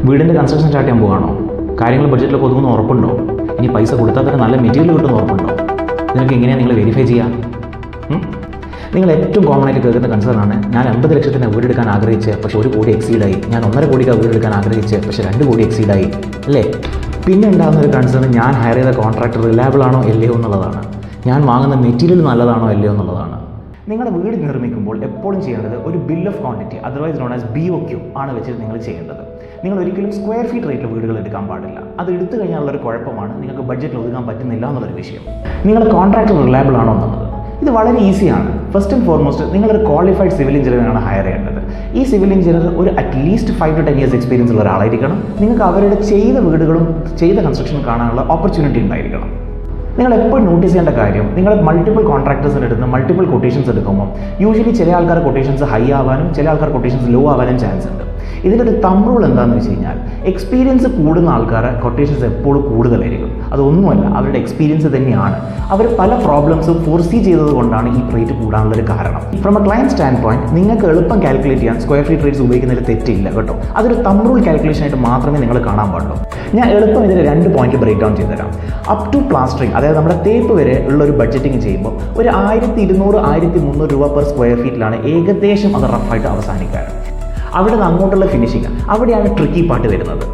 വീടിൻ്റെ construction start ചെയ്യാൻ പോകാണോ? കാര്യങ്ങൾ ബഡ്ജറ്റിലൊക്കെ ഒതുങ്ങുന്ന ഉറപ്പുണ്ടോ? ഇനി പൈസ കൊടുത്താൽ തന്നെ നല്ല മെറ്റീരിയൽ കിട്ടുന്ന ഉറപ്പുണ്ടോ? നിങ്ങൾക്ക് എങ്ങനെയാണ് നിങ്ങൾ വെരിഫൈ ചെയ്യുക? നിങ്ങൾ ഏറ്റവും കോമൺ ആയിട്ട് കേൾക്കുന്ന കൺസേൺ ആണ്, ഞാൻ 50 ലക്ഷത്തിന് വീടെടുക്കാൻ ആഗ്രഹിച്ച് പക്ഷേ 1 കോടി എക്സീഡായി, ഞാൻ 1.5 കോടിക്ക് വീടെടുക്കാൻ ആഗ്രഹിച്ച് പക്ഷേ 2 കോടി എക്സീഡായി അല്ലേ? പിന്നെ ഉണ്ടാകുന്ന ഒരു കൺസേൺ, ഞാൻ ഹയർ ചെയ്ത കോൺട്രാക്ടർ റിലയബിൾ ആണോ അല്ലയോ എന്നുള്ളതാണ്. ഞാൻ വാങ്ങുന്ന മെറ്റീരിയൽ നല്ലതാണോ അല്ലയോ എന്നുള്ളതാണ്. നിങ്ങളുടെ വീട് നിർമ്മിക്കുമ്പോൾ എപ്പോഴും ചെയ്യേണ്ടത് ഒരു bill of quantity, otherwise known as BOQ ആണ് വെച്ചിട്ട് നിങ്ങൾ ചെയ്യേണ്ടത്. നിങ്ങൾ ഒരിക്കലും സ്ക്വയർ ഫീറ്റ് റേറ്റിൽ വീടുകൾ എടുക്കാൻ പാടില്ല. അത് എടുത്തു കഴിഞ്ഞാലുള്ളൊരു കുഴപ്പമാണ് നിങ്ങൾക്ക് ബഡ്ജറ്റിൽ ഒതുക്കാൻ പറ്റുന്നില്ല എന്നുള്ളൊരു വിഷയം. നിങ്ങളുടെ കോൺട്രാക്ടർ റിലയബിൾ ആണോ എന്നുള്ളത് ഇത് വളരെ ഈസിയാണ്. ഫസ്റ്റ് ആൻഡ് ഫോർമോസ്റ്റ് നിങ്ങളൊരു ക്വാളിഫൈഡ് സിവിൽ എഞ്ചിനീയറാണ് ഹയർ ചെയ്യേണ്ടത്. ഈ സിവിൽ എഞ്ചിനീയർ ഒരു അറ്റ്ലീസ്റ്റ് 5 to 10 years എക്സ്പീരിയൻസ് ഉള്ള ഒരാളായിരിക്കണം. നിങ്ങൾക്ക് അവരുടെ ചെയ്ത വീടുകളും ചെയ്ത കൺസ്ട്രക്ഷനും കാണാനുള്ള ഓപ്പർച്യൂണിറ്റി ഉണ്ടായിരിക്കണം. നിങ്ങൾ എപ്പോഴും നോട്ടീസ് ചെയ്യേണ്ട കാര്യം, നിങ്ങൾ മൾട്ടിപ്പിൾ കോൺട്രാക്ടേഴ്സിന് എടുത്ത് മൾട്ടിപ്പിൾ കൊട്ടേഷൻസ് എടുക്കുമ്പോൾ യൂഷ്വലി ചില ആൾക്കാർ കൊട്ടേഷൻസ് ഹൈ ആവാനും ചില ആൾക്കാർ കൊട്ടേഷൻസ് ലോ ആവാനും ചാൻസ് ഉണ്ട്. ഇതിൻ്റെ ഒരു തമ്പ് റൂൾ എന്താണെന്ന് വെച്ച് കഴിഞ്ഞാൽ, എക്സ്പീരിയൻസ് കൂടുന്ന ആൾക്കാരെ കൊട്ടേഷൻസ് എപ്പോഴും കൂടുതലായിരിക്കും. അതൊന്നുമല്ല, അവരുടെ എക്സ്പീരിയൻസ് തന്നെയാണ്. അവർ പല പ്രോബ്ലംസും ഫോർസീ ചെയ്തത് കൊണ്ടാണ് ഈ റേറ്റ് കൂടാനുള്ളൊരു കാരണം. From A client stand point നിങ്ങൾക്ക് എളുപ്പം കാൽക്കുലേറ്റ് ചെയ്യാൻ സ്ക്വയർ ഫീറ്റ് റേറ്റ്സ് ഉപയോഗിക്കുന്നതിൽ തെറ്റില്ല കേട്ടോ. അതൊരു തമ്പ് റൂൾ കാൽക്കുലേഷൻ ആയിട്ട് മാത്രമേ നിങ്ങൾ കാണാൻ പാടുള്ളൂ. ഞാൻ എളുപ്പം ഇതിന് 2 പോയിന്റ് ബ്രേക്ക് ഡൗൺ ചെയ്തുതരാം. അപ് ടു പ്ലാസ്റ്ററിങ്, അതായത് നമ്മുടെ തേപ്പ് വരെ ഉള്ള ഒരു ബഡ്ജറ്റിംഗ് ചെയ്യുമ്പോൾ ഒരു 1200-1300 രൂപ പെർ സ്ക്വയർ ഫീറ്റിലാണ് ഏകദേശം അത് റഫായിട്ട് അവസാനിക്കുക. അവിടെ നിന്ന് അങ്ങോട്ടുള്ള ഫിനിഷിങ്, അവിടെയാണ് ട്രിക്കി പാർട്ട് വരുന്നത്.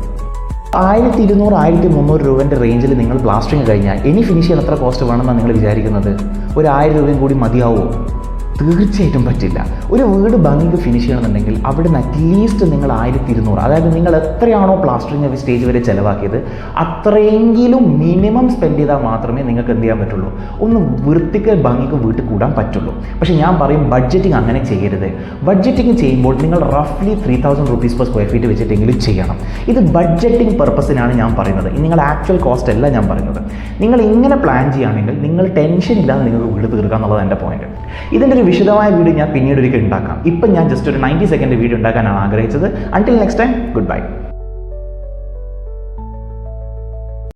1200-1300 രൂപേൻ്റെ റേഞ്ചിൽ നിങ്ങൾ പ്ലാസ്റ്ററിങ് കഴിഞ്ഞാൽ ഇനി ഫിനിഷ് ചെയ്യാൻ എത്ര കോസ്റ്റ് വേണമെന്നാണ് നിങ്ങൾ വിചാരിക്കുന്നത്? ഒരു 1000 രൂപയും കൂടി മതിയാവുമോ? തീർച്ചയായിട്ടും പറ്റില്ല. ഒരു വീട് ഭംഗിക്ക് ഫിനിഷ് ചെയ്യണമെന്നുണ്ടെങ്കിൽ അവിടെ നിന്ന് അറ്റ്ലീസ്റ്റ് നിങ്ങൾ 1200, അതായത് നിങ്ങൾ എത്രയാണോ പ്ലാസ്റ്ററിങ് സ്റ്റേജ് വരെ ചിലവാക്കിയത് അത്രയെങ്കിലും മിനിമം സ്പെൻഡ് ചെയ്താൽ മാത്രമേ നിങ്ങൾക്ക് എന്ത് ചെയ്യാൻ പറ്റുള്ളൂ, ഒന്ന് വൃത്തിക്ക് ഭംഗിക്ക് വീട്ടിൽ കൂടാൻ പറ്റുള്ളൂ. പക്ഷേ ഞാൻ പറയും ബഡ്ജറ്റിംഗ് അങ്ങനെ ചെയ്യരുത്. ബഡ്ജറ്റിംഗ് ചെയ്യുമ്പോൾ നിങ്ങൾ റഫ്ലി 3000 rupees per square feet വെച്ചിട്ടെങ്കിലും ചെയ്യണം. ഇത് ബഡ്ജറ്റിംഗ് പർപ്പസിനാണ് ഞാൻ പറയുന്നത്. നിങ്ങളുടെ ആക്ച്വൽ കോസ്റ്റ് അല്ല ഞാൻ പറയുന്നത്. നിങ്ങൾ ഇങ്ങനെ പ്ലാൻ ചെയ്യുകയാണെങ്കിൽ നിങ്ങൾ ടെൻഷൻ ഇല്ലാതെ നിങ്ങൾക്ക് വീട് തീർക്കുക എന്നുള്ളത് എൻ്റെ പോയിന്റ്. ഇതിൻ്റെ ഒരു വിശദമായ വീഡിയോ ഞാൻ പിന്നീട് ഒരിക്കൽ ഉണ്ടാക്കാം. ഇപ്പം ഞാൻ ജസ്റ്റ് ഒരു 90 second വീഡിയോ ഉണ്ടാക്കാനാണ് ആഗ്രഹിച്ചത്. Until next time, good bye.